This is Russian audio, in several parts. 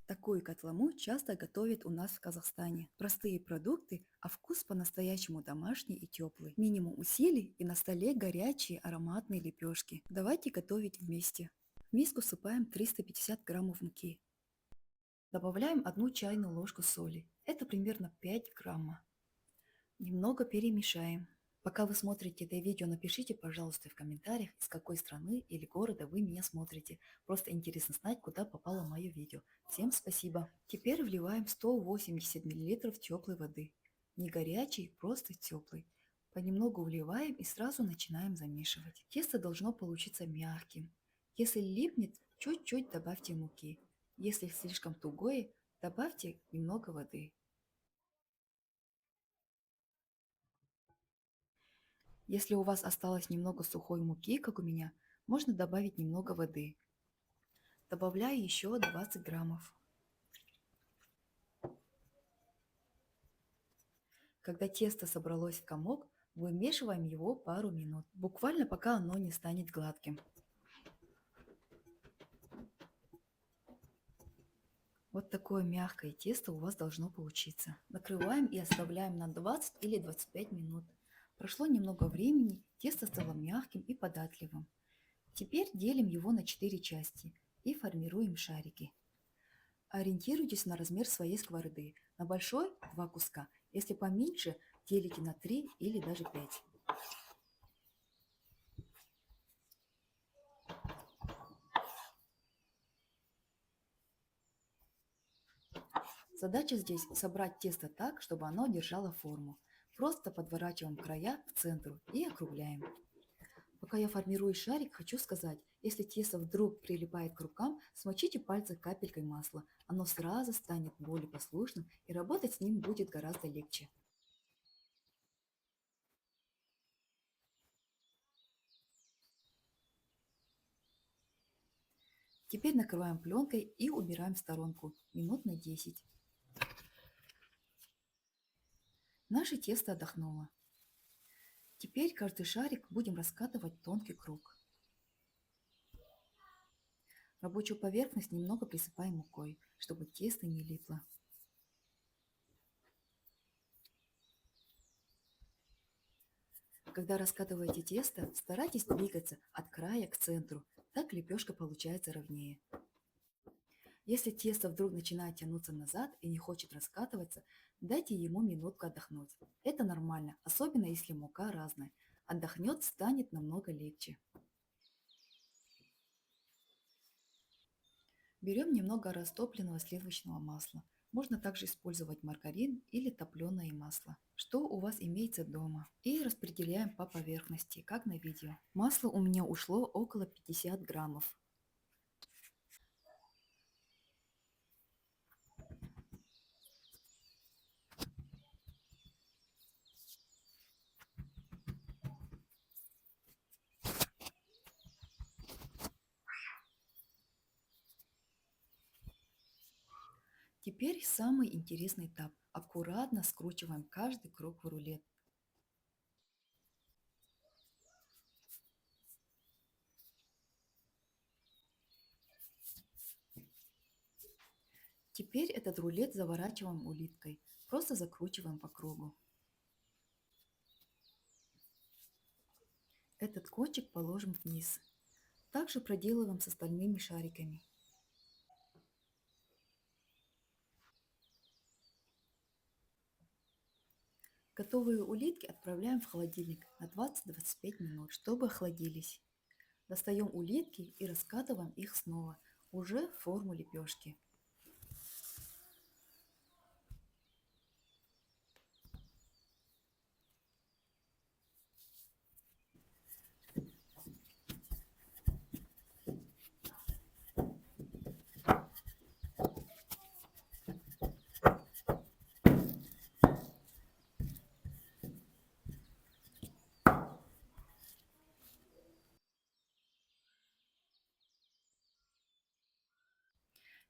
Такую котлому часто готовят у нас в Казахстане. Простые продукты, а вкус по-настоящему домашний и теплый. Минимум усилий и на столе горячие ароматные лепешки. Давайте готовить вместе. В миску всыпаем 350 граммов муки. Добавляем 1 чайную ложку соли. Это примерно 5 грамма. Немного перемешаем. Пока вы смотрите это видео, напишите, пожалуйста, в комментариях, из какой страны или города вы меня смотрите. Просто интересно знать, куда попало мое видео. Всем спасибо. Теперь вливаем 180 мл теплой воды. Не горячей, просто теплой. Понемногу вливаем и сразу начинаем замешивать. Тесто должно получиться мягким. Если липнет, чуть-чуть добавьте муки. Если слишком тугое, добавьте немного воды. Если у вас осталось немного сухой муки, как у меня, можно добавить немного воды. Добавляю еще 20 граммов. Когда тесто собралось в комок, вымешиваем его пару минут, буквально пока оно не станет гладким. Вот такое мягкое тесто у вас должно получиться. Накрываем и оставляем на 20 или 25 минут. Прошло немного времени, тесто стало мягким и податливым. Теперь делим его на 4 части и формируем шарики. Ориентируйтесь на размер своей сковороды. На большой– 2 куска. Если поменьше, делите на 3 или даже 5. Задача здесь собрать тесто так, чтобы оно держало форму. Просто подворачиваем края к центру и округляем. Пока я формирую шарик, хочу сказать, если тесто вдруг прилипает к рукам, смочите пальцы капелькой масла. Оно сразу станет более послушным и работать с ним будет гораздо легче. Теперь накрываем пленкой и убираем в сторонку минут на 10. Наше тесто отдохнуло. Теперь каждый шарик будем раскатывать тонкий круг. Рабочую поверхность немного присыпаем мукой, чтобы тесто не липло. Когда раскатываете тесто, старайтесь двигаться от края к центру, так лепешка получается ровнее. Если тесто вдруг начинает тянуться назад и не хочет раскатываться, дайте ему минутку отдохнуть. Это нормально, особенно если мука разная. Отдохнет, станет намного легче. Берем немного растопленного сливочного масла. Можно также использовать маргарин или топленое масло, что у вас имеется дома. И распределяем по поверхности, как на видео. Масла у меня ушло около 50 граммов. Теперь самый интересный этап. Аккуратно скручиваем каждый круг в рулет. Теперь этот рулет заворачиваем улиткой. Просто закручиваем по кругу. Этот кончик положим вниз. Также проделываем с остальными шариками. Готовые улитки отправляем в холодильник на 20-25 минут, чтобы охладились. Достаем улитки и раскатываем их снова, уже в форму лепешки.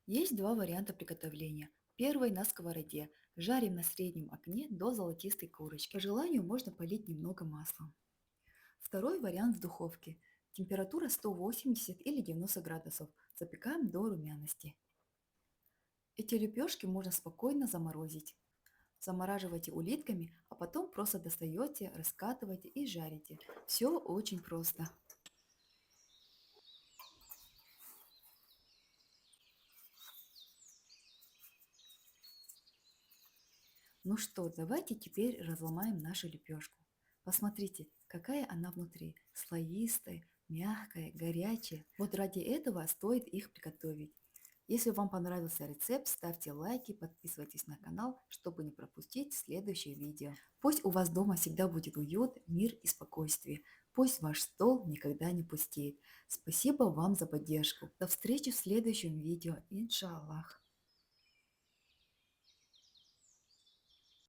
Есть два варианта приготовления. Первый на сковороде. Жарим на среднем огне до золотистой корочки. По желанию можно полить немного маслом. Второй вариант в духовке. Температура 180 или 90 градусов. Запекаем до румяности. Эти лепешки можно спокойно заморозить. Замораживайте улитками, а потом просто достаете, раскатываете и жарите. Все очень просто. Ну что, давайте теперь разломаем нашу лепешку. Посмотрите, какая она внутри. Слоистая, мягкая, горячая. Вот ради этого стоит их приготовить. Если вам понравился рецепт, ставьте лайки, подписывайтесь на канал, чтобы не пропустить следующее видео. Пусть у вас дома всегда будет уют, мир и спокойствие. Пусть ваш стол никогда не пустеет. Спасибо вам за поддержку. До встречи в следующем видео. Иншаллах.